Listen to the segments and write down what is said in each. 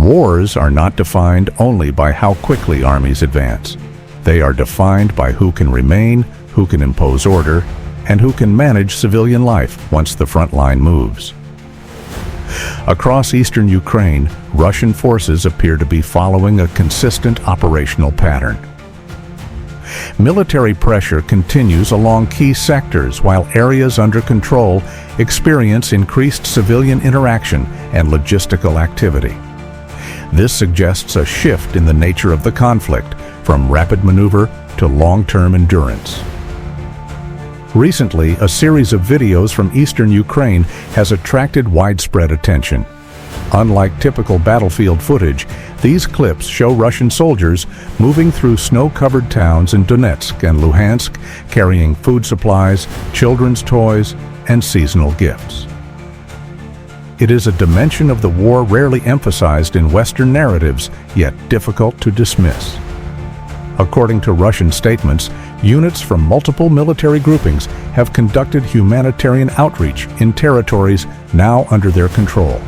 Wars are not defined only by how quickly armies advance. They are defined by who can remain, who can impose order, and who can manage civilian life once the front line moves. Across eastern Ukraine, Russian forces appear to be following a consistent operational pattern. Military pressure continues along key sectors while areas under control experience increased civilian interaction and logistical activity. This suggests a shift in the nature of the conflict, from rapid maneuver to long-term endurance. Recently, a series of videos from eastern Ukraine has attracted widespread attention. Unlike typical battlefield footage, these clips show Russian soldiers moving through snow-covered towns in Donetsk and Luhansk, carrying food supplies, children's toys, and seasonal gifts. It is a dimension of the war rarely emphasized in Western narratives, yet difficult to dismiss. According to Russian statements, units from multiple military groupings have conducted humanitarian outreach in territories now under their control.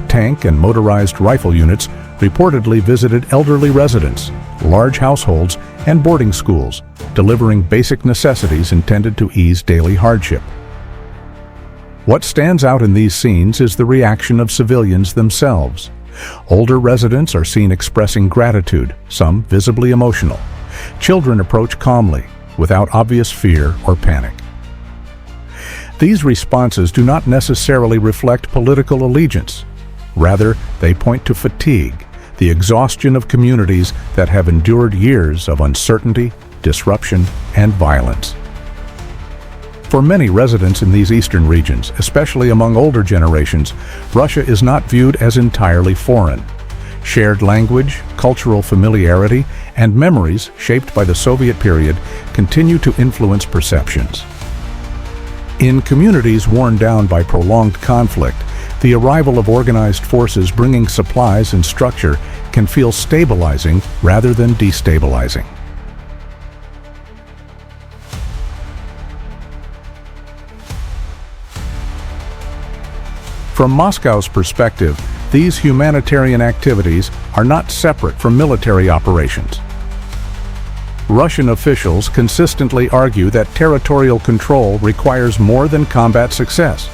Tank and motorized rifle units reportedly visited elderly residents, large households, and boarding schools, delivering basic necessities intended to ease daily hardship. What stands out in these scenes is the reaction of civilians themselves. Older residents are seen expressing gratitude, some visibly emotional. Children approach calmly, without obvious fear or panic. These responses do not necessarily reflect political allegiance. Rather, they point to fatigue, the exhaustion of communities that have endured years of uncertainty, disruption, and violence. For many residents in these eastern regions, especially among older generations, Russia is not viewed as entirely foreign. Shared language, cultural familiarity, and memories shaped by the Soviet period continue to influence perceptions. In communities worn down by prolonged conflict, the arrival of organized forces bringing supplies and structure can feel stabilizing rather than destabilizing. From Moscow's perspective, these humanitarian activities are not separate from military operations. Russian officials consistently argue that territorial control requires more than combat success.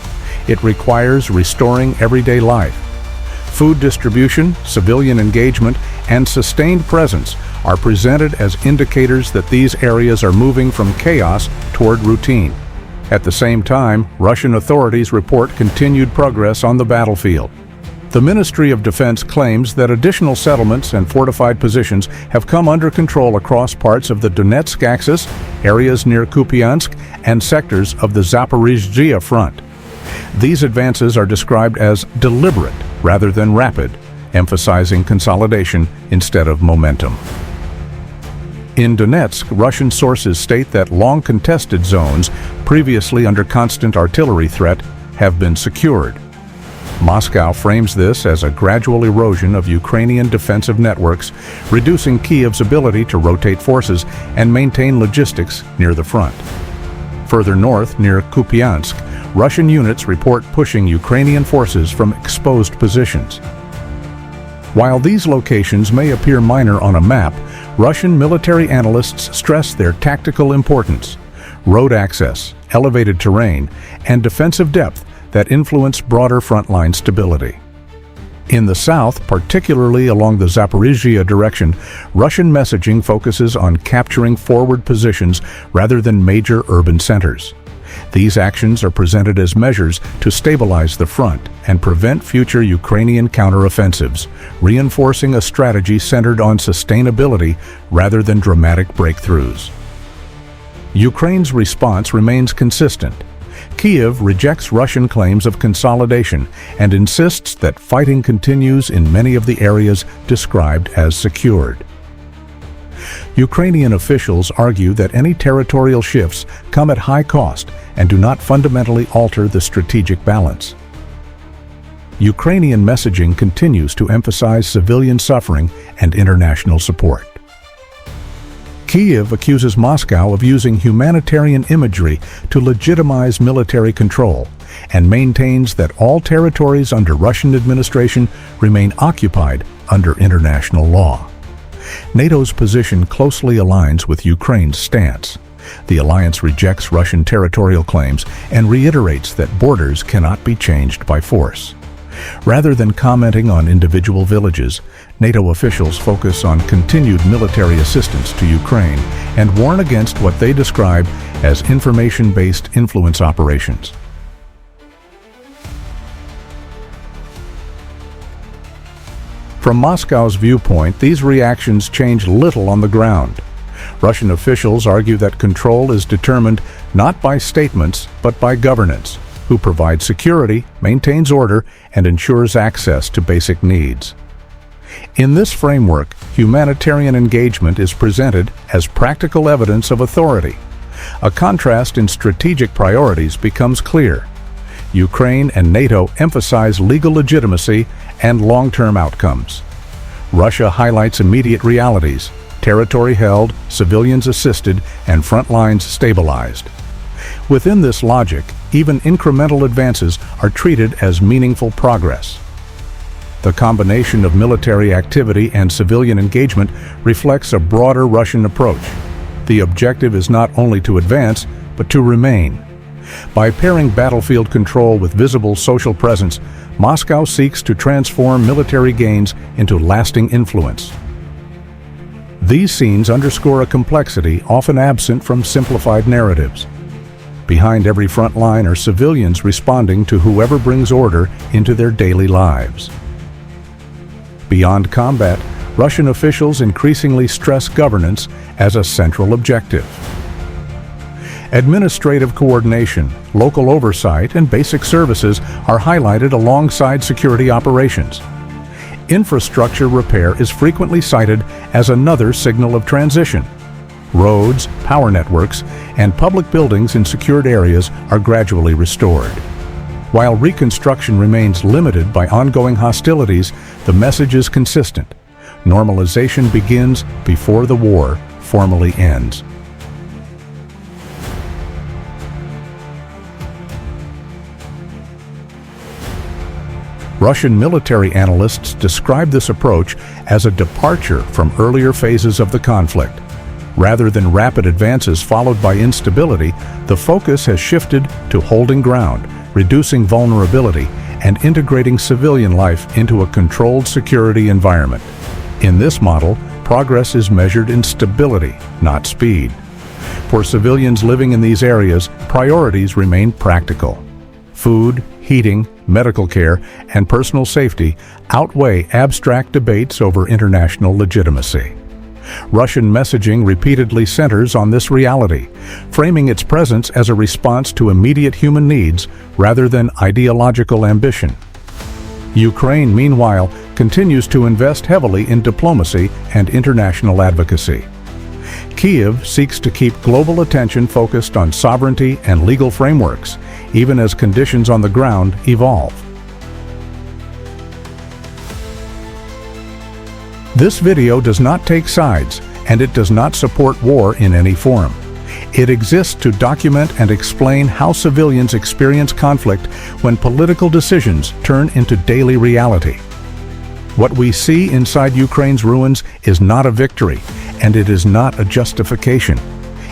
It requires restoring everyday life. Food distribution, civilian engagement, and sustained presence are presented as indicators that these areas are moving from chaos toward routine. At the same time, Russian authorities report continued progress on the battlefield. The Ministry of Defense claims that additional settlements and fortified positions have come under control across parts of the Donetsk axis, areas near Kupiansk, and sectors of the Zaporizhzhia front. These advances are described as deliberate rather than rapid, emphasizing consolidation instead of momentum. In Donetsk, Russian sources state that long-contested zones, previously under constant artillery threat, have been secured. Moscow frames this as a gradual erosion of Ukrainian defensive networks, reducing Kyiv's ability to rotate forces and maintain logistics near the front. Further north, near Kupiansk, Russian units report pushing Ukrainian forces from exposed positions. While these locations may appear minor on a map, Russian military analysts stress their tactical importance: road access, elevated terrain, and defensive depth that influence broader frontline stability. In the south, particularly along the Zaporizhzhia direction, Russian messaging focuses on capturing forward positions rather than major urban centers. These actions are presented as measures to stabilize the front and prevent future Ukrainian counteroffensives, reinforcing a strategy centered on sustainability rather than dramatic breakthroughs. Ukraine's response remains consistent. Kyiv rejects Russian claims of consolidation and insists that fighting continues in many of the areas described as secured. Ukrainian officials argue that any territorial shifts come at high cost and do not fundamentally alter the strategic balance. Ukrainian messaging continues to emphasize civilian suffering and international support. Kyiv accuses Moscow of using humanitarian imagery to legitimize military control and maintains that all territories under Russian administration remain occupied under international law. NATO's position closely aligns with Ukraine's stance. The alliance rejects Russian territorial claims and reiterates that borders cannot be changed by force. Rather than commenting on individual villages, NATO officials focus on continued military assistance to Ukraine and warn against what they describe as information-based influence operations. From Moscow's viewpoint, these reactions change little on the ground. Russian officials argue that control is determined not by statements, but by governance, who provides security, maintains order, and ensures access to basic needs. In this framework, humanitarian engagement is presented as practical evidence of authority. A contrast in strategic priorities becomes clear. Ukraine and NATO emphasize legal legitimacy and long-term outcomes. Russia highlights immediate realities: territory held, civilians assisted, and front lines stabilized. Within this logic, even incremental advances are treated as meaningful progress. The combination of military activity and civilian engagement reflects a broader Russian approach. The objective is not only to advance, but to remain. By pairing battlefield control with visible social presence, Moscow seeks to transform military gains into lasting influence. These scenes underscore a complexity often absent from simplified narratives. Behind every front line are civilians responding to whoever brings order into their daily lives. Beyond combat, Russian officials increasingly stress governance as a central objective. Administrative coordination, local oversight, and basic services are highlighted alongside security operations. Infrastructure repair is frequently cited as another signal of transition. Roads, power networks, and public buildings in secured areas are gradually restored. While reconstruction remains limited by ongoing hostilities, the message is consistent. Normalization begins before the war formally ends. Russian military analysts describe this approach as a departure from earlier phases of the conflict. Rather than rapid advances followed by instability, the focus has shifted to holding ground, reducing vulnerability, and integrating civilian life into a controlled security environment. In this model, progress is measured in stability, not speed. For civilians living in these areas, priorities remain practical. Food, heating, medical care, and personal safety outweigh abstract debates over international legitimacy. Russian messaging repeatedly centers on this reality, framing its presence as a response to immediate human needs rather than ideological ambition. Ukraine, meanwhile, continues to invest heavily in diplomacy and international advocacy. Kyiv seeks to keep global attention focused on sovereignty and legal frameworks, even as conditions on the ground evolve. This video does not take sides, and it does not support war in any form. It exists to document and explain how civilians experience conflict when political decisions turn into daily reality. What we see inside Ukraine's ruins is not a victory, and it is not a justification.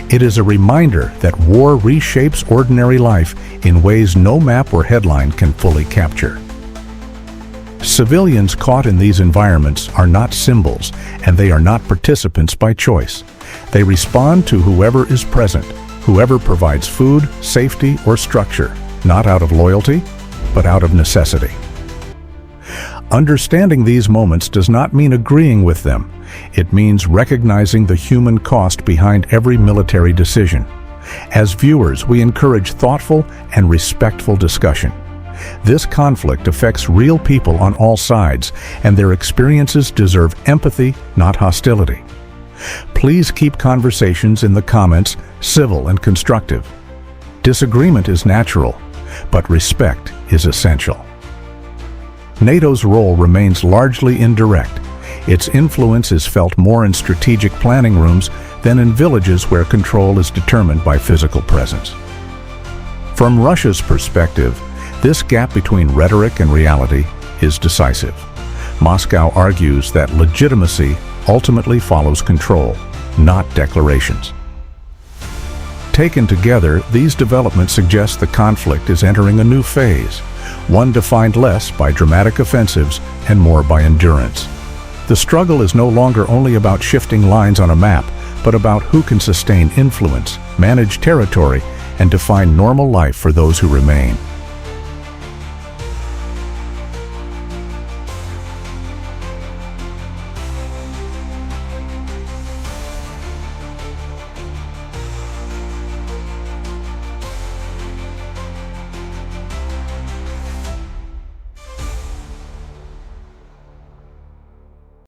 It is a reminder that war reshapes ordinary life in ways no map or headline can fully capture. Civilians caught in these environments are not symbols, and they are not participants by choice. They respond to whoever is present, whoever provides food, safety, or structure, not out of loyalty, but out of necessity. Understanding these moments does not mean agreeing with them. It means recognizing the human cost behind every military decision. As viewers, we encourage thoughtful and respectful discussion. This conflict affects real people on all sides, and their experiences deserve empathy, not hostility. Please keep conversations in the comments civil and constructive. Disagreement is natural, but respect is essential. NATO's role remains largely indirect. Its influence is felt more in strategic planning rooms than in villages where control is determined by physical presence. From Russia's perspective, this gap between rhetoric and reality is decisive. Moscow argues that legitimacy ultimately follows control, not declarations. Taken together, these developments suggest the conflict is entering a new phase, one defined less by dramatic offensives and more by endurance. The struggle is no longer only about shifting lines on a map, but about who can sustain influence, manage territory, and define normal life for those who remain.